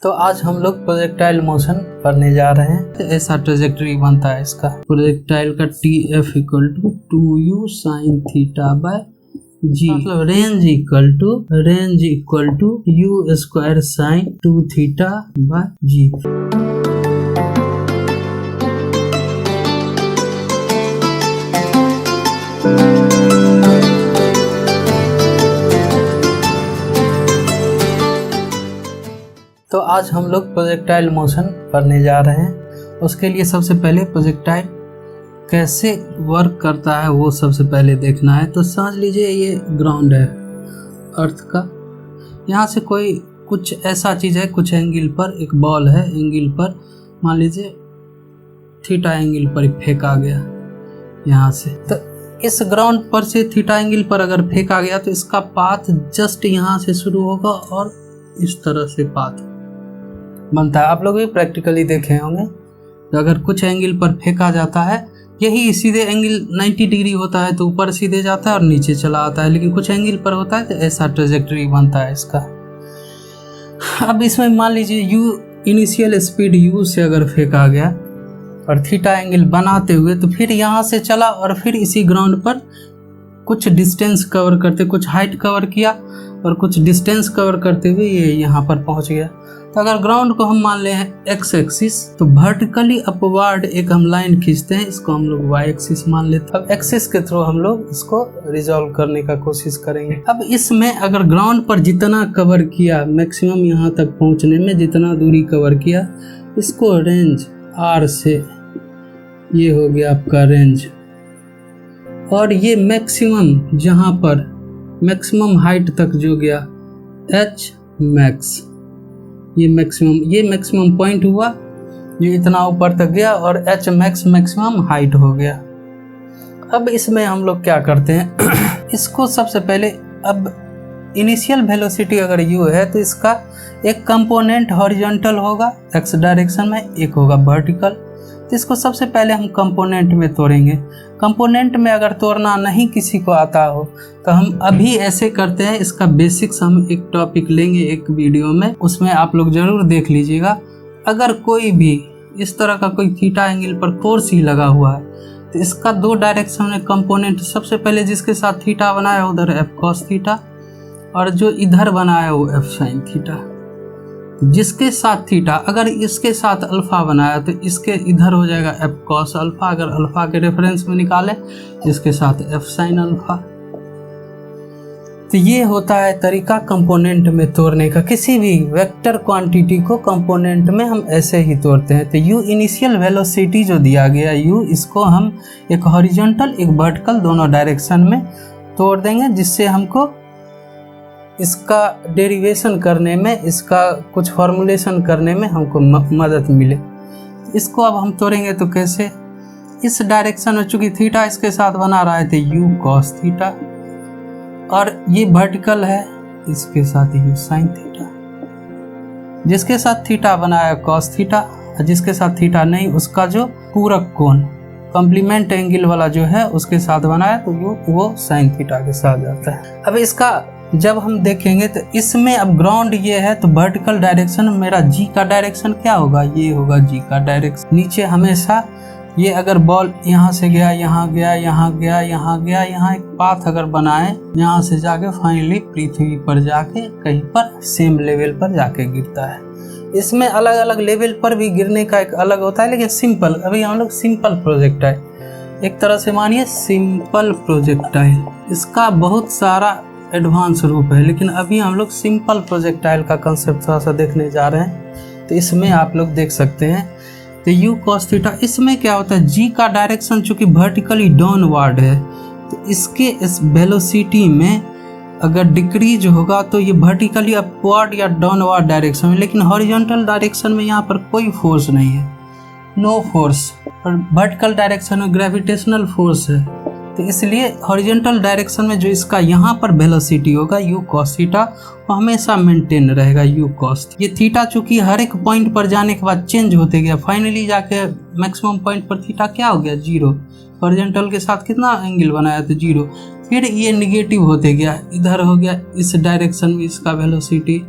तो आज हम लोग प्रोजेक्टाइल मोशन पढ़ने जा रहे हैं। ऐसा ट्रेजेक्टरी बनता है इसका प्रोजेक्टाइल का TF equal to 2u sine theta by G, मतलब range equal to u square sine 2 theta by G. तो आज हम लोग प्रोजेक्टाइल मोशन पढ़ने जा रहे हैं। उसके लिए सबसे पहले प्रोजेक्टाइल कैसे वर्क करता है वो सबसे पहले देखना है। तो समझ लीजिए ये ग्राउंड है अर्थ का, यहाँ से कोई कुछ ऐसा चीज़ है, कुछ एंगल पर एक बॉल है, एंगल पर मान लीजिए थीटा एंगल पर फेंका गया यहाँ से। तो इस ग्राउंड पर से थीटा एंगल पर अगर फेंका गया तो इसका पाथ जस्ट यहाँ से शुरू होगा और इस तरह से पाथ बनता है। आप लोग भी प्रैक्टिकली देखे होंगे, तो अगर कुछ एंगल पर फेंका जाता है, यही सीधे एंगल 90 डिग्री होता है तो ऊपर सीधे जाता है और नीचे चला आता है, लेकिन कुछ एंगल पर होता है तो ऐसा ट्रेजेक्टरी बनता है इसका। अब इसमें मान लीजिए u इनिशियल स्पीड u से अगर फेंका गया और थीटा एंगल बनाते हुए, तो फिर यहाँ से चला और फिर इसी ग्राउंड पर कुछ डिस्टेंस कवर करते, कुछ हाइट कवर किया और कुछ डिस्टेंस कवर करते हुए ये यहाँ पर पहुँच गया। तो अगर ग्राउंड को हम मान ले हैं एक्स एक्सिस, तो वर्टिकली अपवर्ड एक हम लाइन खींचते हैं, इसको हम लोग वाई एक्सिस मान लेते हैं। अब एक्सिस के थ्रू हम लोग इसको रिजॉल्व करने का कोशिश करेंगे। अब इसमें अगर ग्राउंड पर जितना कवर किया, मैक्सिमम यहाँ तक पहुँचने में जितना दूरी कवर किया, इसको रेंज R से, ये हो गया आपका रेंज। और ये मैक्सिमम जहाँ पर मैक्सिमम हाइट तक जो गया H मैक्स, ये मैक्सिमम पॉइंट हुआ, ये इतना ऊपर तक गया और H मैक्स मैक्सिमम हाइट हो गया। अब इसमें हम लोग क्या करते हैं इसको सबसे पहले, अब इनिशियल वेलोसिटी अगर u है तो इसका एक कंपोनेंट हॉरिजॉन्टल होगा x डायरेक्शन में, एक होगा वर्टिकल। तो इसको सबसे पहले हम कंपोनेंट में तोड़ेंगे। कंपोनेंट में अगर तोड़ना नहीं किसी को आता हो तो हम अभी ऐसे करते हैं, इसका बेसिक्स हम एक टॉपिक लेंगे एक वीडियो में, उसमें आप लोग ज़रूर देख लीजिएगा। अगर कोई भी इस तरह का कोई थीटा एंगल पर फोर्स ही लगा हुआ है तो इसका दो डायरेक्शन में कंपोनेंट, सबसे पहले जिसके साथ थीटा बनाया उधर f cos थीटा, और जो इधर बनाया वो f sin थीटा। जिसके साथ थीटा, अगर इसके साथ अल्फा बनाया तो इसके इधर हो जाएगा f cos अल्फा, अगर अल्फा के रेफरेंस में निकालें, इसके साथ f sin अल्फा। तो ये होता है तरीका कंपोनेंट में तोड़ने का। किसी भी वेक्टर क्वांटिटी को कंपोनेंट में हम ऐसे ही तोड़ते हैं। तो u इनिशियल वेलोसिटी जो दिया गया u, इसको हम एक हॉरिजॉन्टल एक वर्टिकल दोनों डायरेक्शन में तोड़ देंगे, जिससे हमको इसका डेरिवेशन करने में, इसका कुछ फॉर्मुलेशन करने में हमको मदद मिले। इसको अब हम तोड़ेंगे तो कैसे, इस डायरेक्शन में चूंकि थीटा इसके साथ बना रहा है तो u cos थीटा, और ये वर्टिकल है इसके साथ u sin थीटा। जिसके साथ थीटा बनाया cos थीटा, और जिसके साथ थीटा नहीं उसका जो पूरक कोण कॉम्प्लीमेंट एंगल वाला जो है उसके साथ बनाया तो वो sin थीटा के साथ जाता है। अब इसका जब हम देखेंगे तो इसमें अब ग्राउंड ये है तो वर्टिकल डायरेक्शन मेरा g का डायरेक्शन क्या होगा, ये होगा g का डायरेक्शन। नीचे हमेशा ये अगर बॉल यहाँ से गया, यहाँ गया, यहाँ गया, यहाँ गया, यहाँ एक पाथ अगर बनाए, यहाँ से जाके फाइनली पृथ्वी पर जाके कहीं पर सेम लेवल पर जाके गिरता है। इसमें अलग अलग लेवल पर भी गिरने का एक अलग होता है, लेकिन सिंपल, अभी हम लोग सिंपल प्रोजेक्टाइल, एक तरह से मानिए सिंपल प्रोजेक्टाइल, इसका बहुत सारा एडवांस रूप है, लेकिन अभी हम लोग सिंपल प्रोजेक्टाइल का कंसेप्ट थोड़ा सा देखने जा रहे हैं। तो इसमें आप लोग देख सकते हैं तो u cos थीटा, इसमें क्या होता है, g का डायरेक्शन चूंकि वर्टिकली डाउनवर्ड है तो इसके इस वेलोसिटी में अगर डिक्रीज होगा तो ये वर्टिकली अपवर्ड या डाउनवर्ड डायरेक्शन में, लेकिन हॉरिजॉन्टल डायरेक्शन में यहाँ पर कोई फोर्स नहीं है, नो फोर्स। और वर्टिकल डायरेक्शन में ग्रेविटेशनल फोर्स है, तो इसलिए हॉरिजॉन्टल डायरेक्शन में जो इसका यहाँ पर वेलोसिटी होगा u cos थीटा, वो हमेशा मेंटेन रहेगा u cos। ये थीटा चूंकि हर एक पॉइंट पर जाने के बाद चेंज होते गया, फाइनली जाके मैक्सिमम पॉइंट पर थीटा क्या हो गया, 0। हॉरिजॉन्टल के साथ कितना एंगल बनाया तो 0, फिर ये निगेटिव होते गया, इधर हो गया इस डायरेक्शन में इसका वेलोसिटी,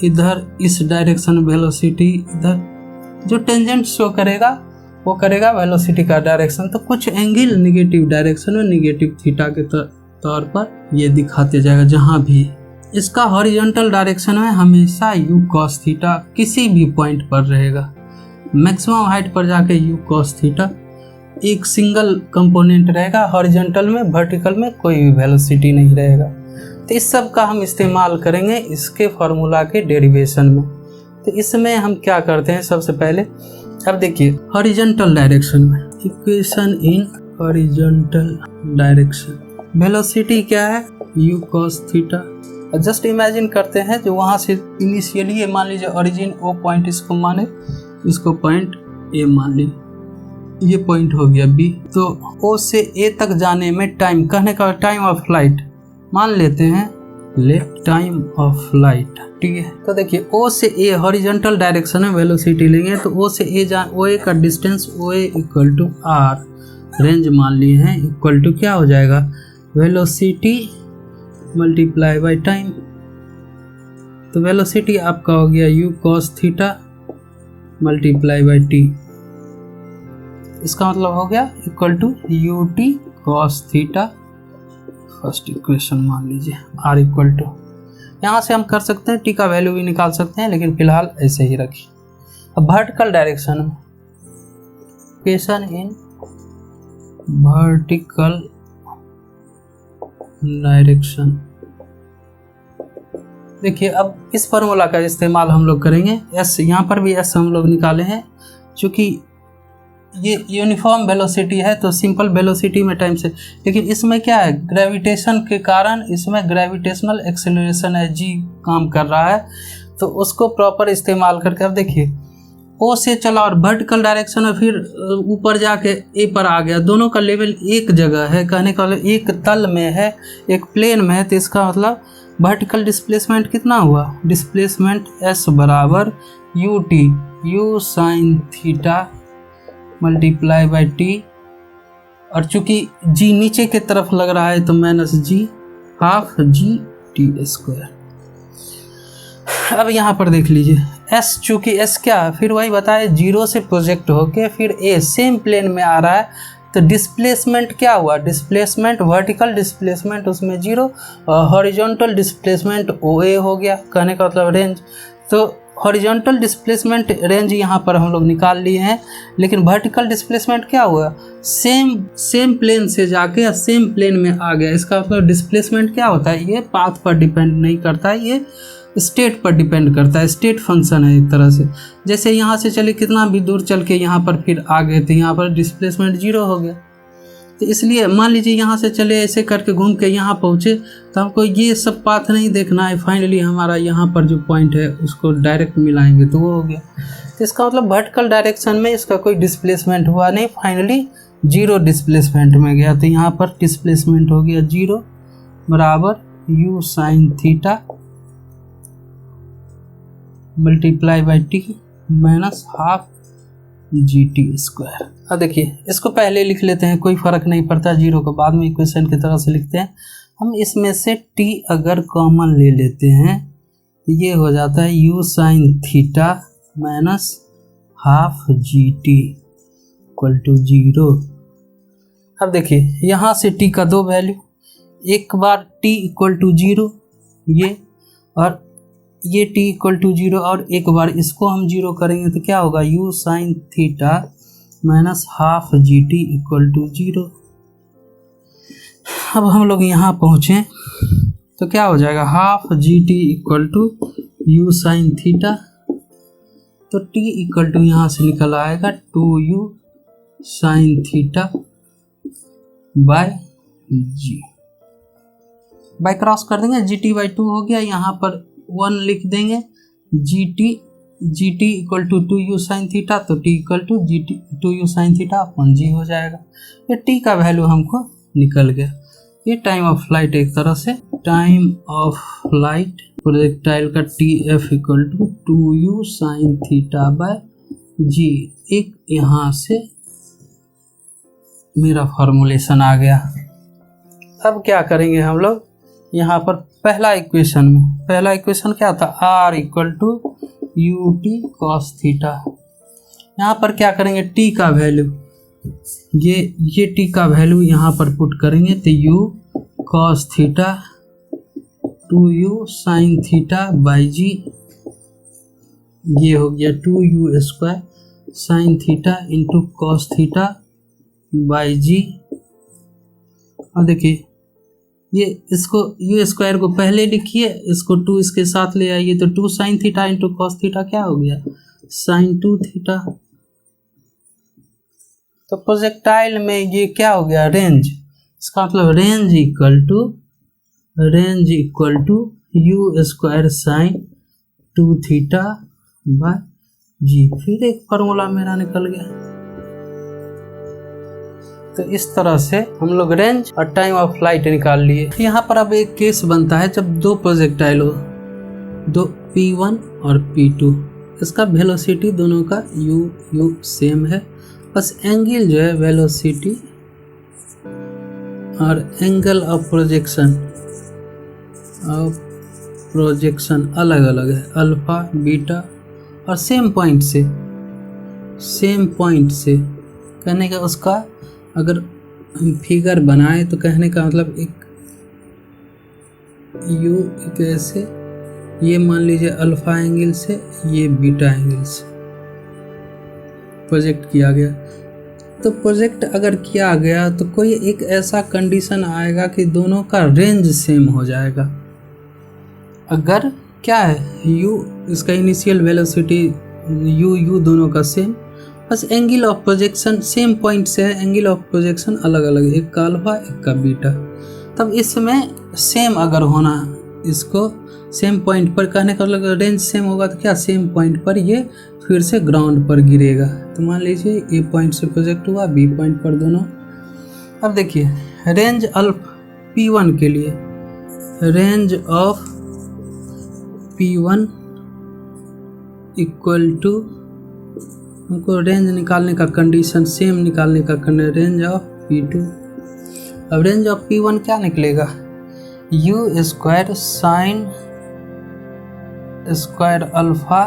इधर इस डायरेक्शन वेलोसिटी, इधर जो टेंजेंट शो करेगा वो करेगा वेलोसिटी का डायरेक्शन। तो कुछ एंगल निगेटिव डायरेक्शन में निगेटिव थीटा के तौर पर ये दिखाते जाएगा जहाँ भी। इसका हॉरिजॉन्टल डायरेक्शन में हमेशा यू कॉस थीटा किसी भी पॉइंट पर रहेगा। मैक्सिमम हाइट पर जाके यू कॉस थीटा एक सिंगल कंपोनेंट रहेगा हॉरिजॉन्टल में, वर्टिकल में कोई भी वेलोसिटी नहीं रहेगा। तो इस सब का हम इस्तेमाल करेंगे इसके फार्मूला के डेरिवेशन में। तो इसमें हम क्या करते हैं, सबसे पहले अब देखिए हॉरिजॉन्टल डायरेक्शन में equation in horizontal direction, velocity क्या है u cos theta. Just imagine करते हैं जो वहाँ से इनिशियली ये मान लीजिए ओरिजिन ओ पॉइंट, इसको माने, इसको पॉइंट ए मान लीजिए, ये पॉइंट हो गया बी। तो ओ से ए तक जाने में टाइम, कहने का टाइम ऑफ फ्लाइट मान लेते हैं, ले टाइम ऑफ फ्लाइट, ठीक है। तो देखिए ओ से ए हॉरिजॉन्टल डायरेक्शन में वेलोसिटी लेंगे तो ओ से ए ओ ए का distance O A equal to r, range मान लिए हैं, इक्वल टू क्या हो जाएगा, वेलोसिटी मल्टीप्लाई बाई टाइम। तो वेलोसिटी आपका हो गया u cos theta multiply by t, इसका मतलब हो गया equal to u t cos theta, first equation मान लीजिए r इक्वल टू, यहाँ से हम कर सकते हैं टी का वैल्यू भी निकाल सकते हैं, लेकिन फिलहाल ऐसे ही रखिए। अब वर्टिकल डायरेक्शन में इक्वेशन इन वर्टिकल डायरेक्शन, देखिए अब इस फार्मूला का इस्तेमाल हम लोग करेंगे। एस, यहाँ पर भी एस हम लोग निकाले हैं, चूँकि ये यूनिफॉर्म वेलोसिटी है तो सिंपल वेलोसिटी में टाइम से, लेकिन इसमें क्या है, ग्रेविटेशन के कारण इसमें ग्रेविटेशनल एक्सेलरेशन है, जी काम कर रहा है, तो उसको प्रॉपर इस्तेमाल करके अब देखिए ओ से चला और वर्टिकल डायरेक्शन में फिर ऊपर जाके ए पर आ गया, दोनों का लेवल एक जगह है, कहने का मतलब एक तल में है, एक प्लेन में है। तो इसका मतलब वर्टिकल डिस्प्लेसमेंट कितना हुआ, डिस्प्लेसमेंट एस बराबर U T, you sine theta multiply by T, और चूंकि जी नीचे के तरफ लग रहा है तो माइनस जी हाफ जी टी स्क्वायर। अब यहाँ पर देख लीजिए एस, चूँकि एस क्या है, फिर वही बताए जीरो से प्रोजेक्ट होके फिर ए सेम प्लेन में आ रहा है, तो डिस्प्लेसमेंट क्या हुआ, डिस्प्लेसमेंट वर्टिकल डिस्प्लेसमेंट उसमें जीरो, और हॉरिजॉन्टल डिस्प्लेसमेंट ओ ए हो गया, कहने का मतलब रेंज। तो हॉरिजॉन्टल डिस्प्लेसमेंट रेंज यहाँ पर हम लोग निकाल लिए हैं, लेकिन वर्टिकल डिस्प्लेसमेंट क्या हुआ, सेम प्लेन से जाके सेम प्लेन में आ गया। इसका मतलब डिस्प्लेसमेंट क्या होता है, ये पाथ पर डिपेंड नहीं करता है, ये स्टेट पर डिपेंड करता है, स्टेट फंक्शन है एक तरह से। जैसे यहाँ से चले कितना भी दूर चल के यहाँ पर फिर आ गए तो यहाँ पर डिस्प्लेसमेंट जीरो हो गया। तो इसलिए मान लीजिए यहाँ से चले ऐसे करके घूम के यहाँ पहुँचे तो हमको ये सब पाथ नहीं देखना है, फाइनली हमारा यहाँ पर जो पॉइंट है उसको डायरेक्ट मिलाएंगे तो वो हो गया। तो इसका मतलब वर्टिकल डायरेक्शन में इसका कोई डिस्प्लेसमेंट हुआ नहीं, फाइनली जीरो डिस्प्लेसमेंट में गया। तो यहाँ पर डिस्प्लेसमेंट हो गया जीरो बराबर you sine theta multiply by T minus half g T square. अब देखिए इसको पहले लिख लेते हैं, कोई फ़र्क नहीं पड़ता, जीरो को बाद में इक्वेशन की तरह से लिखते हैं। हम इसमें से टी अगर कॉमन ले लेते हैं तो ये हो जाता है u sine theta minus half g T equal to zero. अब देखिए यहाँ से टी का दो वैल्यू, एक बार टी इक्वल टू जीरो ये, और ये t इक्वल टू जीरो, और एक बार इसको हम जीरो करेंगे तो क्या होगा, u sine theta minus half g T equal to zero. अब हम लोग यहाँ पहुँचें तो क्या हो जाएगा, half g T equal to u sine theta, तो t इक्वल टू यहाँ से निकल आएगा 2u sine theta by g, by cross कर देंगे, जी टी बाई 2 हो गया, यहाँ पर 1 लिख देंगे, G T equal to 2u sine theta, तो t equal to G T 2u sine theta अपन जी हो जाएगा। ये t का वैल्यू हमको निकल गया। ये टाइम ऑफ फ्लाइट, एक तरह से टाइम ऑफ फ्लाइट प्रोजेक्टाइल का T F equal to 2u sine theta by G. एक यहाँ से मेरा फॉर्मूलेशन आ गया। अब क्या करेंगे हम लोग, यहाँ पर पहला इक्वेशन क्या था, r equal to u t cos theta. यहाँ पर क्या करेंगे, टी का वैल्यू, ये टी का वैल्यू यहाँ पर पुट करेंगे तो u cos theta 2u sine theta by G, ये हो गया 2u square sine theta into cos theta by G. और देखिए ये इसको यू स्क्वायर को पहले लिखिए, इसको 2 इसके साथ ले आइए तो 2 sign theta into cos theta क्या हो गया, साइन 2 थीटा। तो प्रोजेक्टाइल में ये क्या हो गया, रेंज, इसका मतलब range equal to U square sine 2 theta by G. फिर एक फार्मूला मेरा निकल गया। तो इस तरह से हम लोग रेंज और टाइम ऑफ फ्लाइट निकाल लिए। यहाँ पर अब एक केस बनता है जब दो प्रोजेक्टाइल हो, दो P1 और P2, इसका वेलोसिटी दोनों का u सेम है, बस एंगल जो है वेलोसिटी और एंगल ऑफ प्रोजेक्शन अलग अलग है, अल्फा बीटा, और सेम पॉइंट से कहने का उसका अगर हम फिगर बनाए तो कहने का मतलब एक ऐसे, ये मान लीजिए अल्फा एंगल से, ये बीटा एंगल से प्रोजेक्ट किया गया। तो प्रोजेक्ट अगर किया गया तो कोई एक ऐसा कंडीशन आएगा कि दोनों का रेंज सेम हो जाएगा। अगर क्या है, u इसका इनिशियल वेलोसिटी u दोनों का सेम, बस angle of projection same point से है, एंगल ऑफ प्रोजेक्शन अलग अलग, एक का अल्फा एक का बीटा। तब इसमें सेम अगर होना, इसको सेम पॉइंट पर कहने का मतलब रेंज सेम होगा तो क्या, सेम पॉइंट पर ये फिर से ग्राउंड पर गिरेगा। तो मान लीजिए ए पॉइंट से प्रोजेक्ट हुआ, बी पॉइंट पर दोनों। अब देखिए रेंज P1 के लिए, range of P1 equal to, हमको रेंज निकालने का कंडीशन सेम निकालने का रेंज ऑफ P2। अब रेंज ऑफ P1 क्या निकलेगा, u square sine square alpha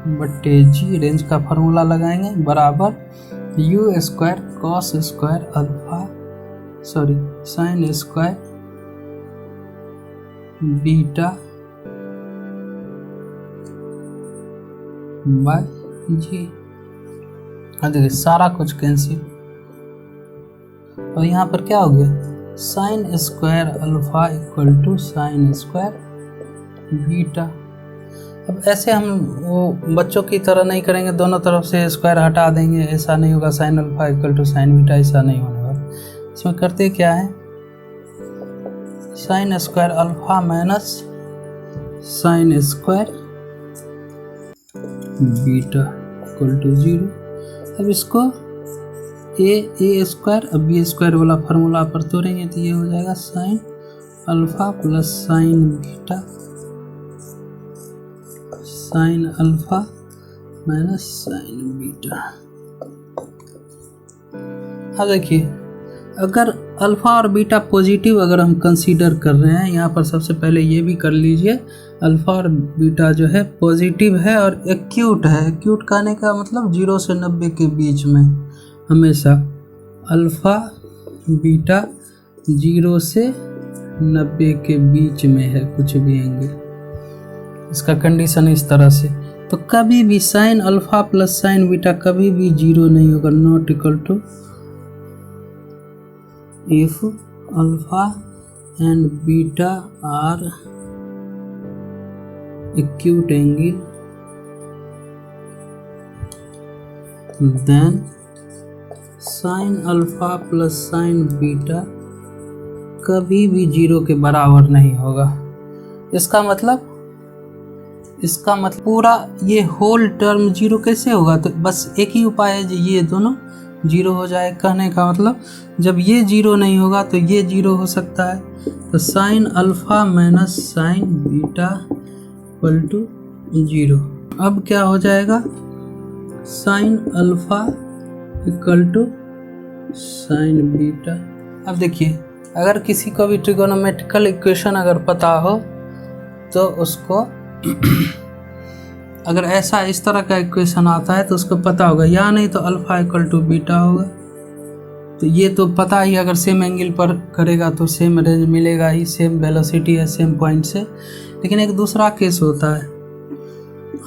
बट्टे जी, रेंज का फार्मूला लगाएंगे, बराबर u square cos square alpha sine square beta by G. देखिए सारा कुछ कैंसिल, और यहाँ पर क्या हो गया, sine square alpha equal to sine square beta. अब ऐसे हम वो बच्चों की तरह नहीं करेंगे, दोनों तरफ से स्क्वायर हटा देंगे, ऐसा नहीं होगा, sine alpha equal to sine beta, ऐसा नहीं होने वाला। इसमें करते क्या है, sine square alpha minus sine square beta equal to 0। अब इसको ए स्क्वायर, अब बी स्क्वायर वाला फार्मूला पर तोड़ेंगे तो ये हो जाएगा sine alpha plus sine beta, sine alpha minus sine beta. अब देखिए अगर अल्फा और बीटा पॉजिटिव अगर हम कंसीडर कर रहे हैं, यहाँ पर सबसे पहले ये भी कर लीजिए, अल्फा और बीटा जो है पॉजिटिव है और एक्यूट है। एक्यूट कहने का मतलब 0 से 90 के बीच में, हमेशा अल्फा बीटा 0 से 90 के बीच में है कुछ भी एंगल, इसका कंडीशन इस तरह से। तो कभी भी sine alpha plus sine beta कभी भी 0 नहीं होगा, not equal to if alpha and beta are acute angle, then sin alpha plus sin beta कभी भी 0 के बराबर नहीं होगा। इसका मतलब पूरा ये होल टर्म 0 कैसे होगा, तो बस एक ही उपाय है, ये दोनों 0 हो जाए। कहने का मतलब जब ये 0 नहीं होगा तो ये 0 हो सकता है। तो sine alpha minus sine beta equal to 0। अब क्या हो जाएगा, sine alpha equal to sine beta. अब देखिए अगर किसी को भी ट्रिगोनोमेट्रिकल इक्वेशन अगर पता हो तो उसको अगर ऐसा इस तरह का इक्वेशन आता है तो उसको पता होगा, या नहीं तो अल्फा इक्वल टू बीटा होगा। तो ये तो पता ही, अगर सेम एंगल पर करेगा तो सेम रेंज मिलेगा ही, सेम वेलोसिटी है सेम पॉइंट से। लेकिन एक दूसरा केस होता है,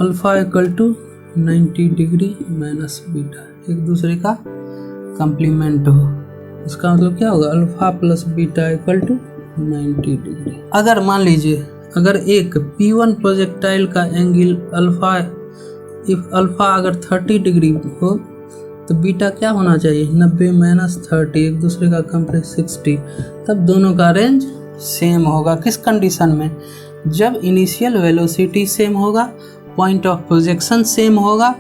alpha equal to 90 degree minus beta, एक दूसरे का कंप्लीमेंट हो। इसका मतलब क्या होगा, alpha plus beta equal to 90 degree. अगर मान लीजिए अगर एक P1 प्रोजेक्टाइल का एंगल अल्फा, इफ अल्फा अगर 30 डिग्री हो तो बीटा क्या होना चाहिए, 90 माइनस 30, एक दूसरे का कंप्रेस 60, तब दोनों का रेंज सेम होगा। किस कंडीशन में, जब इनिशियल वेलोसिटी सेम होगा, पॉइंट ऑफ प्रोजेक्शन सेम होगा,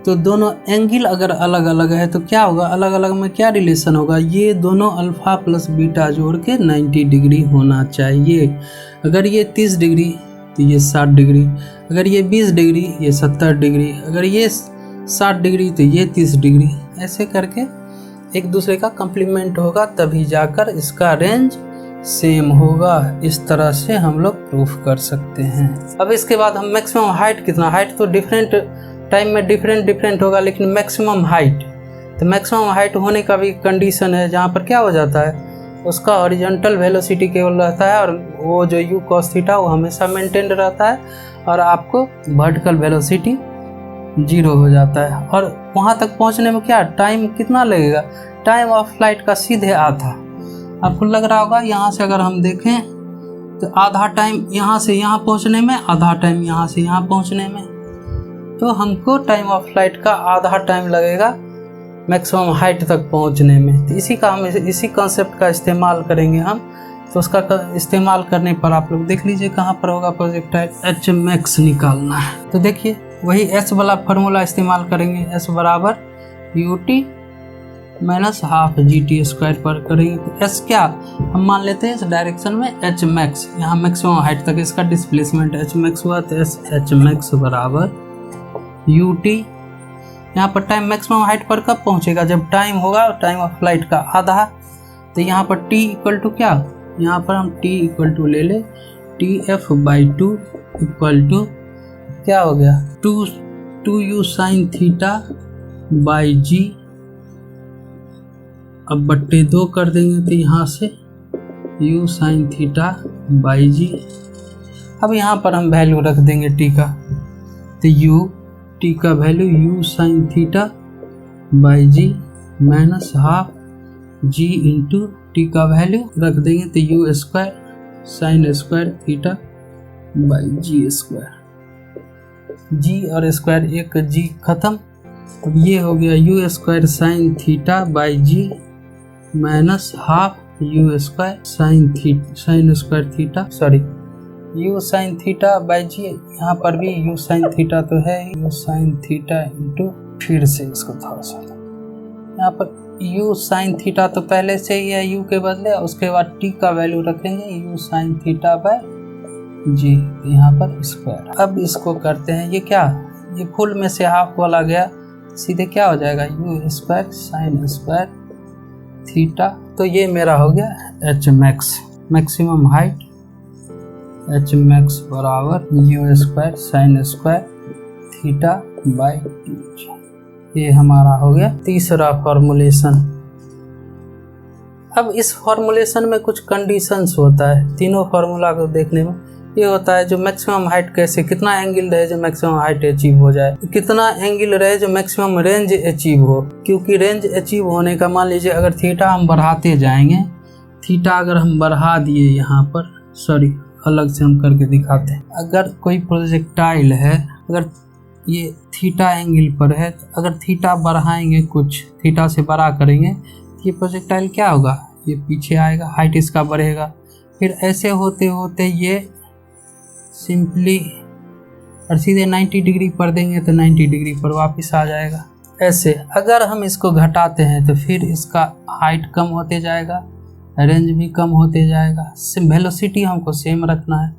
तो दोनों एंगल अगर अलग अलग है तो क्या होगा, अलग अलग में क्या रिलेशन होगा, ये दोनों अल्फा प्लस बीटा जोड़ के 90 डिग्री होना चाहिए। अगर ये 30 डिग्री तो ये 60 डिग्री, अगर ये 20 डिग्री ये 70 डिग्री, अगर ये 60 डिग्री तो ये 30 डिग्री, ऐसे करके एक दूसरे का कंप्लीमेंट होगा, तभी जाकर इसका रेंज सेम होगा। इस तरह से हम लोग प्रूफ कर सकते हैं। अब इसके बाद हम मैक्सिमम हाइट कितना, हाइट तो डिफरेंट टाइम में डिफरेंट होगा, लेकिन मैक्सिमम हाइट, तो मैक्सिमम हाइट होने का भी कंडीशन है, जहाँ पर क्या हो जाता है, उसका हॉरिजॉन्टल वेलोसिटी केवल रहता है और वो जो u cos थीटा वो हमेशा मेंटेन रहता है, और आपको वर्टिकल वेलोसिटी 0 हो जाता है। और वहाँ तक पहुँचने में क्या टाइम कितना लगेगा, टाइम ऑफ फ्लाइट का सीधे आधा। आपको लग रहा होगा यहाँ से अगर हम देखें तो आधा टाइम यहाँ से यहाँ पहुँचने में, आधा टाइम यहाँ से यहाँ पहुँचने में, तो हमको टाइम ऑफ फ्लाइट का आधा टाइम लगेगा मैक्सिमम हाइट तक पहुंचने में। तो इसी कॉन्सेप्ट का इस्तेमाल करेंगे हम। तो उसका इस्तेमाल करने पर आप लोग देख लीजिए कहाँ पर होगा प्रोजेक्टाइल, एच मैक्स निकालना है। तो देखिए वही एच वाला फार्मूला इस्तेमाल करेंगे, एच बराबर UT minus half g T square पर करेंगे। तो एच क्या हम मान लेते हैं इस डायरेक्शन में एच मैक्स, यहाँ मैक्सिमम हाइट तक इसका डिस्प्लेसमेंट एच मैक्स हुआ, तो एच मैक्स बराबर यू टी, यहाँ पर टाइम मैक्सिमम हाइट पर कब पहुँचेगा, जब टाइम होगा टाइम ऑफ फ्लाइट का आधा। तो यहाँ पर टी इक्वल टू क्या, यहाँ पर हम टी इक्वल टू ले ले, t f by 2 equal to क्या हो गया, 2u साइन थीटा बाई जी, अब बट्टे 2 कर देंगे तो यहाँ से u साइन थीटा बाई जी। अब यहाँ पर हम वैल्यू रख देंगे टी का, तो टी का value u sine theta by G minus half G into T का वैल्यू रख देंगे तो u square sine square theta by G square, G और स्क्वायर एक जी खत्म। अब ये हो गया u square sine theta by G minus half u square sine square theta, sorry u sine theta by G, यहाँ पर भी u साइन थीटा तो है, u साइन थीटा इंटू, फिर से इसको थोड़ा सा, यहाँ पर u साइन थीटा तो पहले से ही है u के बदले, उसके बाद t का वैल्यू रखेंगे u sine theta by G, यहाँ पर स्क्वायर। अब इसको करते हैं, ये क्या, ये फुल में से हाफ वाला गया, सीधे क्या हो जाएगा u square sine square theta. तो ये मेरा हो गया H max, maximum height H max बराबर U square sine square theta by 2। ये हमारा हो गया तीसरा फॉर्मूलेशन। अब इस फॉर्मूलेशन में कुछ कंडीशंस होता है, तीनों फार्मूला को देखने में ये होता है जो मैक्सिमम हाइट कैसे, कितना एंगल रहे जो मैक्सिमम हाइट अचीव हो जाए, कितना एंगल रहे जो मैक्सिमम रेंज अचीव हो। क्योंकि रेंज अचीव होने का मान लीजिए अगर थीटा हम बढ़ाते जाएंगे, थीटा अगर हम बढ़ा दिए यहाँ पर, सॉरी अलग से हम करके दिखाते हैं, अगर कोई प्रोजेक्टाइल है, अगर ये थीटा एंगल पर है, अगर थीटा बढ़ाएंगे, कुछ थीटा से बड़ा करेंगे, तो ये प्रोजेक्टाइल क्या होगा, ये पीछे आएगा, हाइट इसका बढ़ेगा, फिर ऐसे होते होते ये सिंपली और सीधे 90 डिग्री पर देंगे तो 90 डिग्री पर वापस आ जाएगा। ऐसे अगर हम इसको घटाते हैं तो फिर इसका हाइट कम होते जाएगा, रेंज भी कम होते जाएगा, वेलोसिटी हमको सेम रखना है।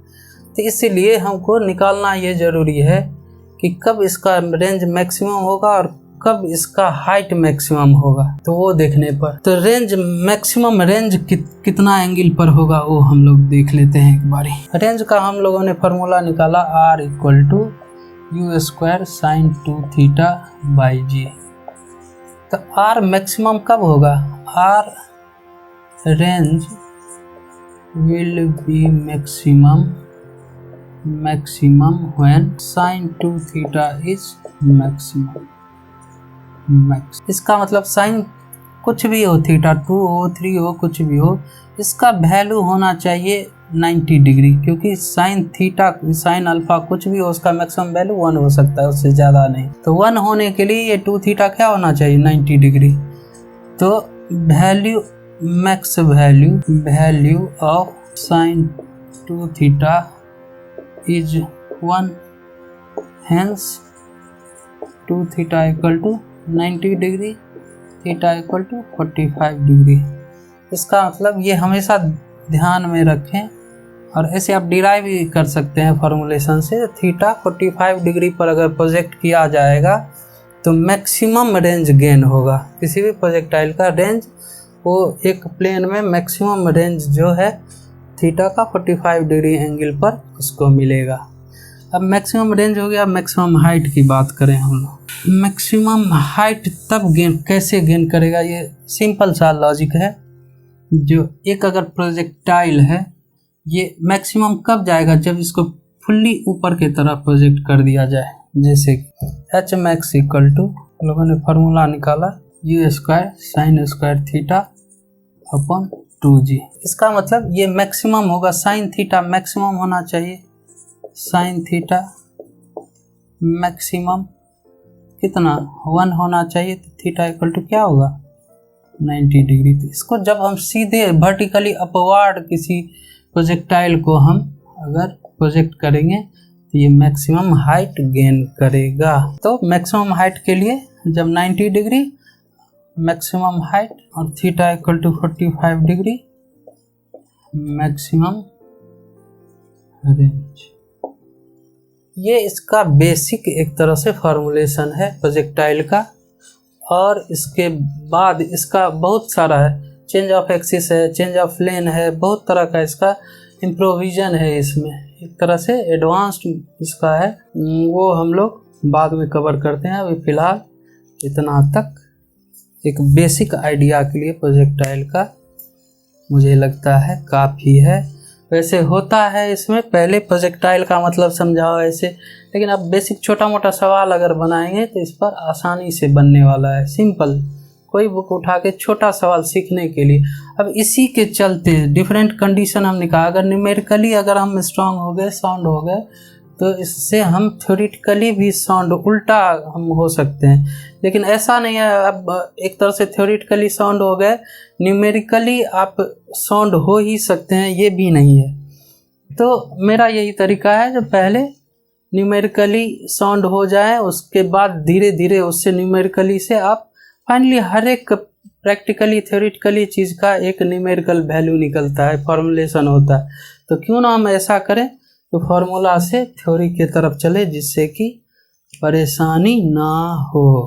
तो इसीलिए हमको निकालना ये ज़रूरी है कि कब इसका रेंज मैक्सिमम होगा और कब इसका हाइट मैक्सिमम होगा, तो वो देखने पर तो रेंज मैक्सिमम रेंज कितना एंगल पर होगा वो हम लोग देख लेते हैं एक बारी। रेंज का हम लोगों ने फार्मूला निकाला R equal to U square sine 2 theta by G. तो R मैक्सिमम कब होगा, R range will be maximum when sin 2 theta is maximum. इसका मतलब साइन कुछ भी हो, थीटा 2 हो 3 हो कुछ भी हो, इसका वैल्यू होना चाहिए 90 डिग्री, क्योंकि साइन थीटा साइन अल्फा कुछ भी हो उसका मैक्सिमम वैल्यू 1 हो सकता है, उससे ज़्यादा नहीं। तो 1 होने के लिए ये 2 थीटा क्या होना चाहिए 90 डिग्री। तो value max value of sine 2 theta is 1, hence 2 theta equal to 90 degree, theta equal to 45 degree. इसका मतलब ये हमेशा ध्यान में रखें, और ऐसे आप डिराइव भी कर सकते हैं फॉर्मूलेशन से। थीटा 45 डिग्री पर अगर प्रोजेक्ट किया जाएगा तो मैक्सिमम रेंज गेन होगा। किसी भी प्रोजेक्टाइल का रेंज वो एक प्लेन में मैक्सिमम रेंज जो है थीटा का 45 डिग्री एंगल पर उसको मिलेगा। अब मैक्सिमम रेंज हो गया। मैक्सिमम हाइट की बात करें हम लोग, मैक्सिमम हाइट तब कैसे गेन करेगा, ये सिंपल सा लॉजिक है। जो एक अगर प्रोजेक्टाइल है ये मैक्सिमम कब जाएगा, जब इसको फुल्ली ऊपर की तरफ प्रोजेक्ट कर दिया जाए। जैसे एच मैक्स इक्वल टू लोगों ने फार्मूला निकाला you square sine square theta upon 2g। इसका मतलब ये मैक्सिमम होगा, साइन थीटा मैक्सिमम होना चाहिए, साइन थीटा मैक्सिमम कितना 1 होना चाहिए। तो थीटा इक्वल टू क्या होगा 90 डिग्री। तो इसको जब हम सीधे वर्टिकली अपवर्ड किसी प्रोजेक्टाइल को हम अगर प्रोजेक्ट करेंगे तो ये मैक्सिमम हाइट गेन करेगा। तो मैक्सिमम हाइट के लिए जब 90 डिग्री मैक्सिमम हाइट और theta equal to 45 degree maximum range, ये इसका बेसिक एक तरह से फॉर्मूलेशन है प्रोजेक्टाइल का। और इसके बाद इसका बहुत सारा है, चेंज ऑफ एक्सिस है, चेंज ऑफ लेन है, बहुत तरह का इसका इम्प्रोविजन है। इसमें एक तरह से एडवांस्ड इसका है, वो हम लोग बाद में कवर करते हैं। अभी फ़िलहाल इतना तक एक बेसिक आइडिया के लिए प्रोजेक्टाइल का मुझे लगता है काफ़ी है। वैसे होता है इसमें पहले प्रोजेक्टाइल का मतलब समझाओ ऐसे, लेकिन अब बेसिक छोटा मोटा सवाल अगर बनाएंगे तो इस पर आसानी से बनने वाला है। सिंपल कोई बुक उठा के छोटा सवाल सीखने के लिए। अब इसी के चलते डिफरेंट कंडीशन हमने कहा, अगर न्यूमेरिकली अगर हम स्ट्रांग हो गए, साउंड हो गए, तो इससे हम थ्योरेटिकली भी साउंड उल्टा हम हो सकते हैं। लेकिन ऐसा नहीं है, अब एक तरह से थ्योरेटिकली साउंड हो गए, न्यूमेरिकली आप साउंड हो ही सकते हैं, ये भी नहीं है। तो मेरा यही तरीका है, जो पहले न्यूमेरिकली साउंड हो जाए, उसके बाद धीरे धीरे उससे न्यूमेरिकली से आप फाइनली हर एक प्रैक्टिकली थ्योरेटिकली चीज़ का एक न्यूमेरिकल वैल्यू निकलता है, फॉर्मूलेशन होता है। तो क्यों ना हम ऐसा करें, तो फार्मूला से थ्योरी की तरफ चले, जिससे कि परेशानी ना हो।